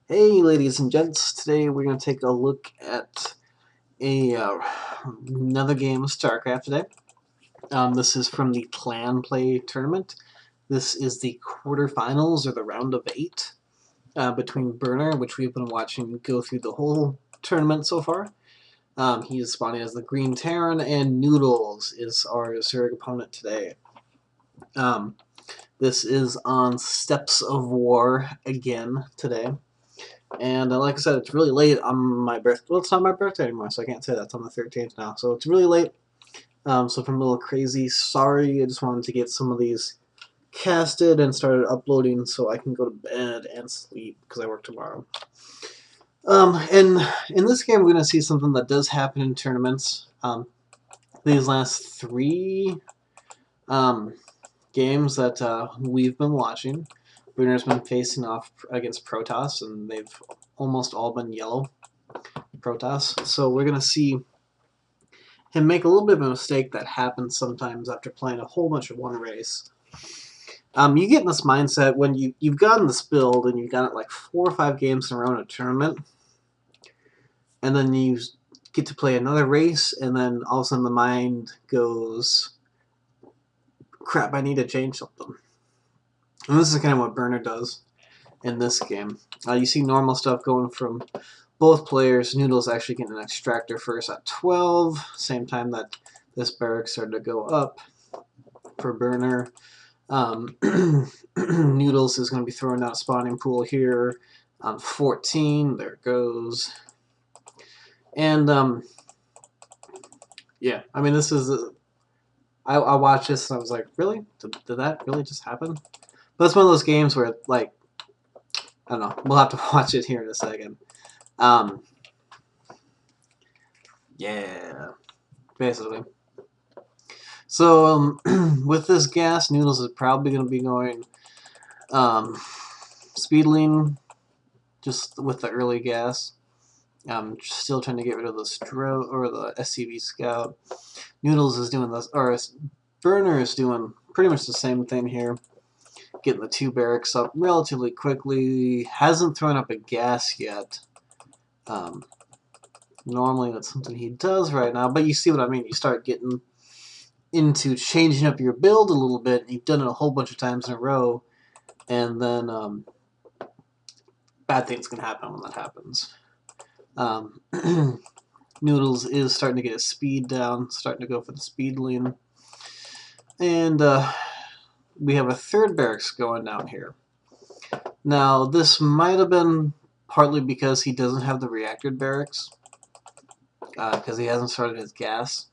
Hey ladies and gents, today we're going to take a look at another game of StarCraft today. This is from the ClanPlay Tournament. This is the quarterfinals or the round of 8 between Burner, which we've been watching go through the whole tournament so far. He is spawning as the Green Terran, and Noodles is our Zerg opponent today. This is on Steps of War again today. And like I said, it's really late on my birthday. Well, it's not my birthday anymore, so I can't say that. It's on the 13th now. So it's really late. So if I'm a little crazy, sorry. I just wanted to get some of these casted and started uploading so I can go to bed and sleep because I work tomorrow. And in this game, we're going to see something that does happen in tournaments. These last 3 games that we've been watching, Bruner's been facing off against Protoss, and they've almost all been yellow Protoss. So we're going to see him make a little bit of a mistake that happens sometimes after playing a whole bunch of one race. You get in this mindset when you've gotten this build and you've got it like 4 or 5 games in a row in a tournament, and then you get to play another race, and then all of a sudden the mind goes, crap, I need to change something. And this is kind of what Burner does in this game. You see normal stuff going from both players. Noodles actually getting an extractor first at 12, same time that this barrack started to go up for Burner. Noodles is going to be throwing out a spawning pool here on 14. There it goes. And, yeah, I mean, this is... I watched this and I was like, really? Did that really just happen? But it's one of those games where, like, I don't know. We'll have to watch it here in a second. Yeah, basically. So, with this gas, Noodles is probably going to be going speedling just with the early gas. Still trying to get rid of the the SCV Scout. Noodles is doing this, or Burner is doing pretty much the same thing here. Getting the 2 barracks up relatively quickly. Hasn't thrown up a gas yet. Normally that's something he does right now, but you see what I mean. You start getting into changing up your build a little bit, and you've done it a whole bunch of times in a row, and then bad things can happen when that happens. Noodles is starting to get his speed down, starting to go for the speed lean. And we have a 3rd barracks going down here. Now, this might have been partly because he doesn't have the reactored barracks, because he hasn't started his gas.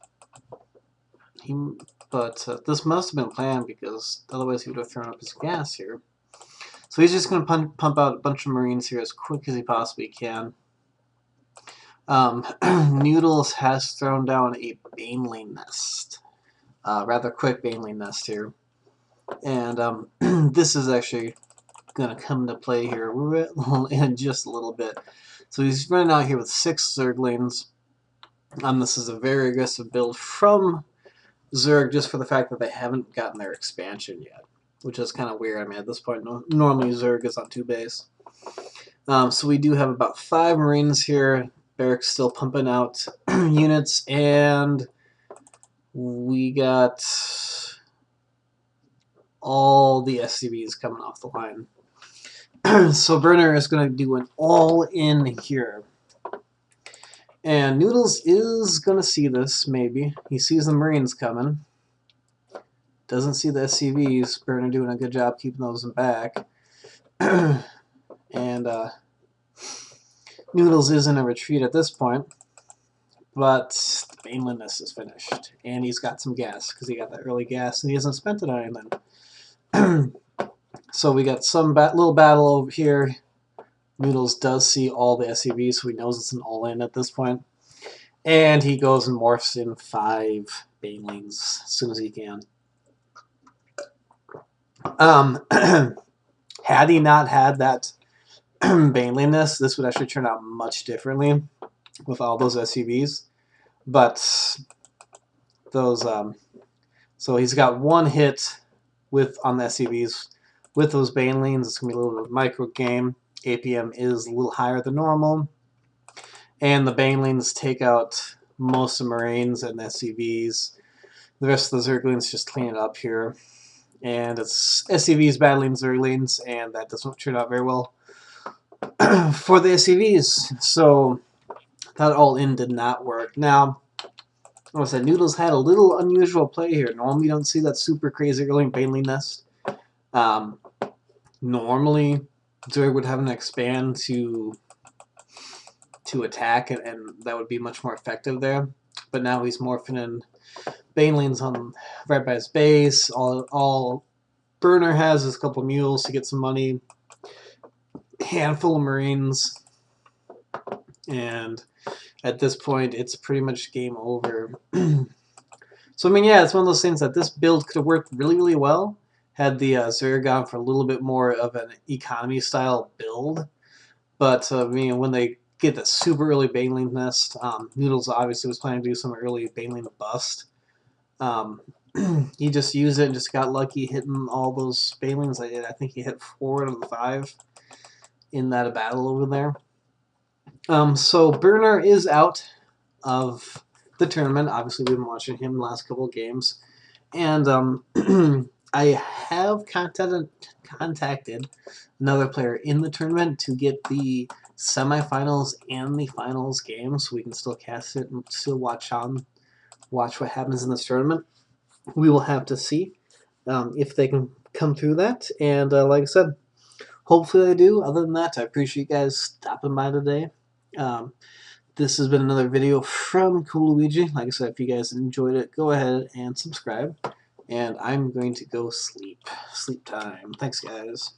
But this must have been planned, because otherwise he would have thrown up his gas here. So he's just going to pump out a bunch of Marines here as quick as he possibly can. Noodles has thrown down a baneling nest. Rather quick baneling nest here. And this is actually going to come into play here in just a little bit. So he's running out here with 6 Zerglings. This is a very aggressive build from Zerg, just for the fact that they haven't gotten their expansion yet, which is kind of weird. I mean, at this point, normally Zerg is on 2 base. So we do have about 5 Marines here. Barrack's still pumping out units, and we got all the SCVs coming off the line. So Burner is going to do an all-in here. And Noodles is going to see this, maybe. He sees the Marines coming. Doesn't see the SCVs. Burner doing a good job keeping those in back. And Noodles is in a retreat at this point. But the baneliness is finished. And he's got some gas, because he got that early gas, and he hasn't spent it on anything. So we got some little battle over here. Noodles does see all the SCVs, so he knows it's an all-in at this point. And he goes and morphs in 5 banelings as soon as he can. Had he not had that baneliness, this would actually turn out much differently with all those SCVs. But those, so he's got 1 hit on the SCVs with those banelings. It's going to be a little bit of a micro game. APM is a little higher than normal. And the Banelings take out most of Marines and SCVs. The rest of the Zerglings just clean it up here. And it's SCVs battling Zerglings, and that doesn't turn out very well for the SCVs. So that all-in did not work. Now, like I said, Noodles had a little unusual play here. Normally you don't see that super crazy early Baneling nest. Normally Zerg would have an expand to attack, and that would be much more effective there. But now he's morphing in Banelings on right by his base. All Burner has is a couple mules to get some money, handful of Marines, and at this point it's pretty much game over. So I mean, yeah, it's one of those things that this build could have worked really, really well had the Zerg gone for a little bit more of an economy style build. But I mean, when they get the super early Baneling nest, Noodles obviously was planning to do some early Baneling bust. He just used it and just got lucky hitting all those Banelings. I think he hit 4 out of the 5 in that battle over there. So Burner is out of the tournament. Obviously, we've been watching him the last couple of games. And I have contacted another player in the tournament to get the semifinals and the finals game, so we can still cast it and still watch what happens in this tournament. We will have to see if they can come through that. And like I said, hopefully they do. Other than that, I appreciate you guys stopping by today. This has been another video from Cool Luigi. Like I said, if you guys enjoyed it, go ahead and subscribe. And I'm going to go sleep. Sleep time. Thanks, guys.